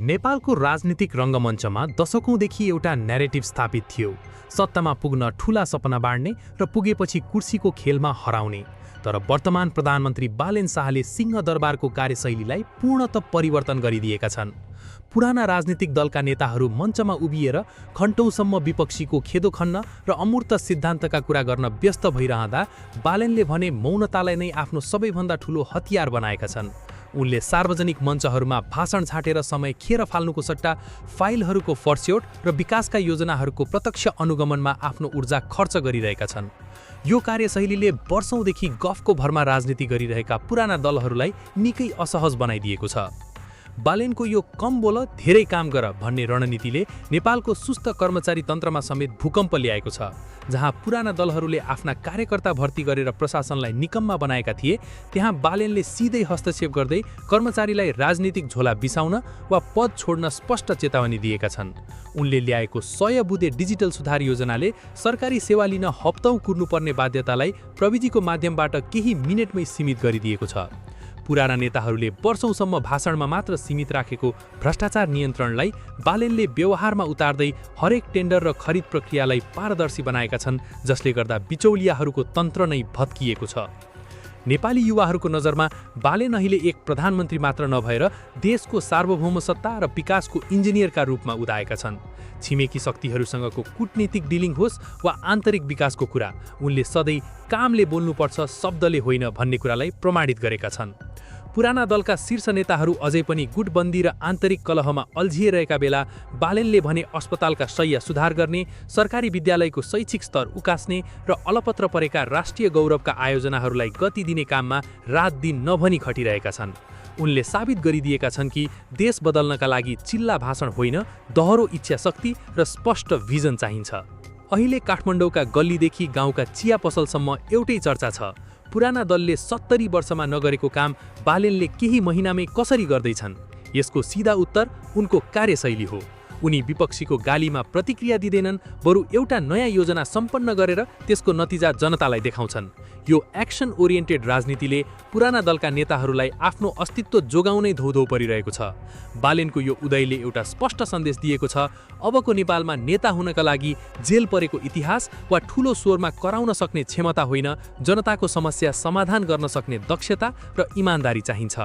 नेपालको राजनीतिक रङ्गमञ्चमा दशकौंदेखि एउटा न्यारेटिभ स्थापित थियो। सत्तामा पुग्न ठूला सपना बाँड्ने र पुगेपछि कुर्सीको खेलमा हराउने। तर वर्तमान प्रधानमन्त्री बालेन शाहले सिंहदरबारको कार्यशैलीलाई पूर्णतः परिवर्तन गरिदिएका छन्। पुराना राजनीतिक दलका नेताहरू मञ्चमा उभिएर घण्टौँसम्म विपक्षीको खेदो खन्न र अमूर्त सिद्धान्तका कुरा गर्न व्यस्त भइरहँदा बालेनले भने मौनतालाई नै आफ्नो सबैभन्दा ठूलो हतियार बनाएका छन्। उनले सार्वजनिक मञ्चहरूमा भाषण छाटेर समय खेर फाल्नुको सट्टा फाइलहरूको फर्स्योट र विकासका योजनाहरूको प्रत्यक्ष अनुगमनमा आफ्नो ऊर्जा खर्च गरिरहेका छन्। यो कार्यशैलीले वर्षौंदेखि गफको भरमा राजनीति गरिरहेका पुराना दलहरूलाई निकै असहज बनाइदिएको छ। बालेनको यो कम बोल धेरै काम गर भन्ने रणनीतिले नेपालको सुस्त कर्मचारी तन्त्रमा समेत भूकम्प ल्याएको छ। जहाँ पुराना दलहरूले आफ्ना कार्यकर्ता भर्ती गरेर प्रशासनलाई निकम्मा बनाएका थिए, त्यहाँ बालेनले सिधै हस्तक्षेप गर्दै कर्मचारीलाई राजनीतिक झोला बिसाउन वा पद छोड्न स्पष्ट चेतावनी दिएका छन्। उनले ल्याएको 100 बुँदे डिजिटल सुधार योजनाले सरकारी सेवा लिन हप्तौं कुर्नुपर्ने बाध्यतालाई प्रविधिको माध्यमबाट केही मिनेटमै सीमित गरिदिएको छ। पुराना नेताहरूले वर्षौंसम्म भाषणमा मात्र सीमित राखेको भ्रष्टाचार नियन्त्रणलाई बालेनले व्यवहारमा उतार्दै हरेक टेन्डर र खरिद प्रक्रियालाई पारदर्शी बनाएका छन्, जसले गर्दा बिचौलियाहरूको तन्त्र नै भत्किएको छ। नेपाली युवाहरूको नजरमा बालेन अहिले एक प्रधानमन्त्री मात्र नभएर देशको सार्वभौम सत्ता र विकासको इन्जिनियरका रूपमा उदाएका छन्। छिमेकी शक्तिहरूसँगको कूटनीतिक डिलिङ होस् वा आन्तरिक विकासको कुरा, उनले सधैँ कामले बोल्नुपर्छ, शब्दले होइन भन्ने कुरालाई प्रमाणित गरेका छन्। पुराना दलका शीर्ष नेताहरू अझै पनि गुटबन्दी र आन्तरिक कलहमा अल्झिरहेका बेला बालेनले भने अस्पतालका शैय्या सुधार गर्ने, सरकारी विद्यालयको शैक्षिक स्तर उकास्ने र अलपत्र परेका राष्ट्रिय गौरवका आयोजनाहरूलाई गति दिने काममा रात दिन नभनी खटिरहेका छन्। उनले साबित गरिदिएका छन् कि देश बदल्नका लागि चिल्ला भाषण होइन, दहरो इच्छा शक्ति र स्पष्ट भिजन चाहिन्छ। अहिले काठमाडौँका गल्लीदेखि गाउँका चिया पसलसम्म एउटै चर्चा छ। पुराना दलले 70 वर्षमा नगरेको काम बालेनले केही महिनामै कसरी गर्दैछन्? यसको सिधा उत्तर उनको कार्यशैली हो। उनी विपक्षीको गालीमा प्रतिक्रिया दिँदैनन्, बरु एउटा नयाँ योजना सम्पन्न गरेर त्यसको नतिजा जनतालाई देखाउँछन्। यो एक्सन ओरिएन्टेड राजनीतिले पुराना दलका नेताहरूलाई आफ्नो अस्तित्व जोगाउनै धौधौ परिरहेको छ। बालेनको यो उदयले एउटा स्पष्ट सन्देश दिएको छ, अबको नेपालमा नेता हुनका लागि जेल परेको इतिहास वा ठूलो स्वरमा कराउन सक्ने क्षमता होइन, जनताको समस्या समाधान गर्न सक्ने दक्षता र इमानदारी चाहिन्छ।